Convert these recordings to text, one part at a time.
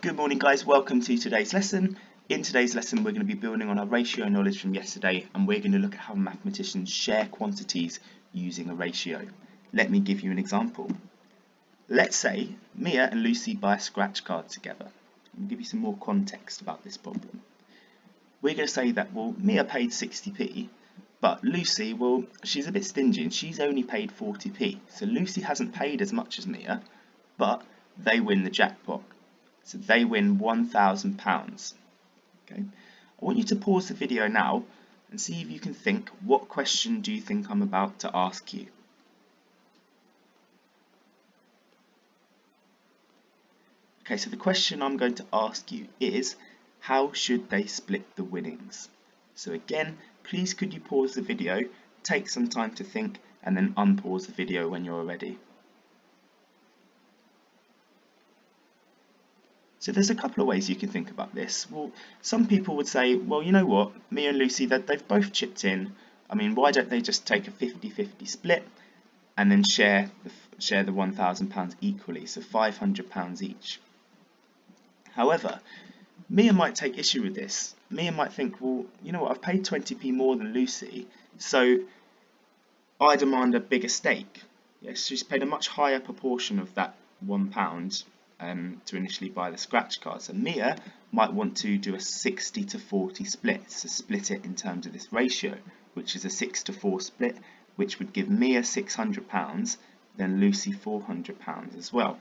Good morning guys, welcome to today's lesson. In today's lesson we're going to be building on our ratio knowledge from yesterday, and we're going to look at how mathematicians share quantities using a ratio. Let me give you an example. Let's say Mia and Lucy buy a scratch card together. I'll give you some more context about this problem. We're going to say that, well, Mia paid 60p, but Lucy, well, she's a bit stingy and she's only paid 40p. So Lucy hasn't paid as much as Mia, but they win the jackpot. So they win £1,000. Okay. I want you to pause the video now and see if you can think, what question do you think I'm about to ask you? Okay, so the question I'm going to ask you is, how should they split the winnings? So again, please could you pause the video, take some time to think, and then unpause the video when you're ready. So there's a couple of ways you can think about this. Well, some people would say, well, you know what, Mia and Lucy, they've both chipped in. I mean, why don't they just take a 50-50 split and then share the £1,000 equally, so £500 each. However, Mia might take issue with this. Mia might think, well, you know what, I've paid 20p more than Lucy, so I demand a bigger stake. Yes, she's paid a much higher proportion of that £1 to initially buy the scratch card. So Mia might want to do a 60-40 split, so split it in terms of this ratio, which is a 6-4 split, which would give Mia £600, then Lucy £400 as well,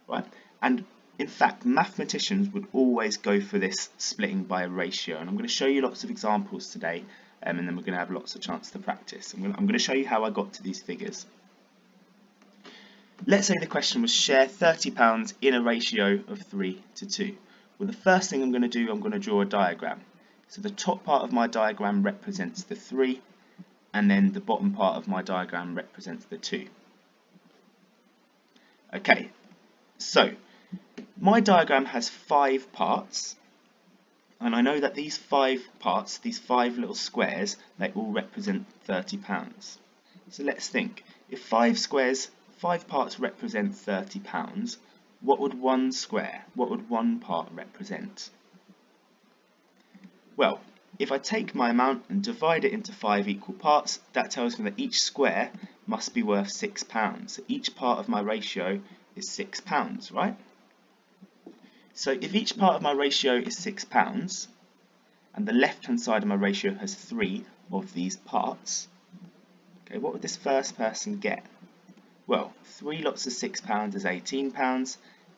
right? And in fact, mathematicians would always go for this splitting by a ratio, and I'm going to show you lots of examples today, and then we're going to have lots of chance to practice. I'm going to show you how I got to these figures. Let's say the question was share £30 in a ratio of 3:2. Well, the first thing I'm going to do, I'm going to draw a diagram. So the top part of my diagram represents the 3, and then the bottom part of my diagram represents the 2. Okay, so my diagram has 5 parts, and I know that these 5 parts, these 5 little squares, they all represent £30. So let's think, if 5 parts represent £30, what would one part represent? Well, if I take my amount and divide it into 5 equal parts, that tells me that each square must be worth £6. So each part of my ratio is £6, right? So if each part of my ratio is £6, and the left-hand side of my ratio has 3 of these parts, okay, what would this first person get? Well, 3 lots of £6 is £18,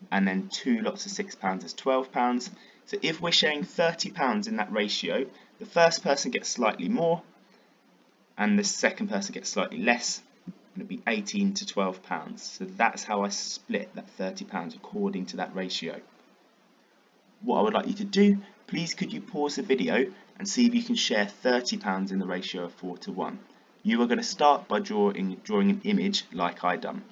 and then 2 lots of £6 is £12. So if we're sharing £30 in that ratio, the first person gets slightly more, and the second person gets slightly less, and it'll be £18 to £12. So that's how I split that £30 according to that ratio. What I would like you to do, please could you pause the video and see if you can share £30 in the ratio of 4:1. You are going to start by drawing an image like I done.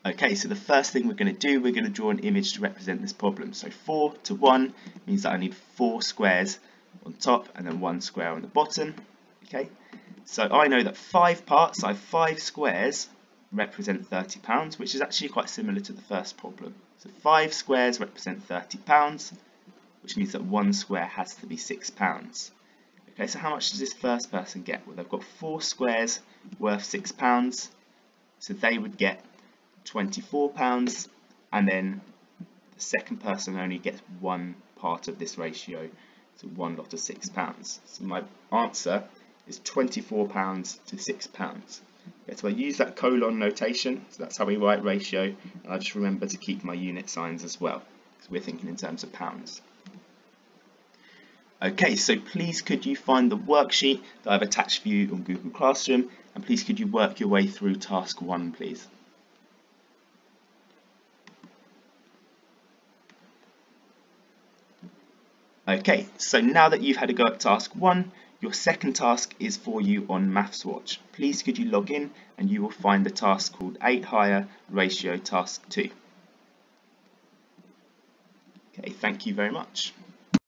Okay, so the first thing we're going to do, we're going to draw an image to represent this problem. So 4:1 means that I need 4 squares on top and then 1 square on the bottom. Okay, so I know that 5 parts, I have 5 squares, represent £30, which is actually quite similar to the first problem. So 5 squares represent £30, which means that 1 square has to be £6. Okay, so how much does this first person get? Well, they've got 4 squares worth £6, so they would get £24, and then the second person only gets 1 part of this ratio, so 1 lot of £6. So my answer is £24 to £6. Okay, so I use that colon notation, so that's how we write ratio, and I just remember to keep my unit signs as well, because we're thinking in terms of pounds. Okay, so please could you find the worksheet that I've attached for you on Google Classroom, and please could you work your way through task 1, please. Okay, so now that you've had a go at task 1, your second task is for you on MathsWatch. Please could you log in and you will find the task called 8 Higher Ratio Task 2. Okay, thank you very much.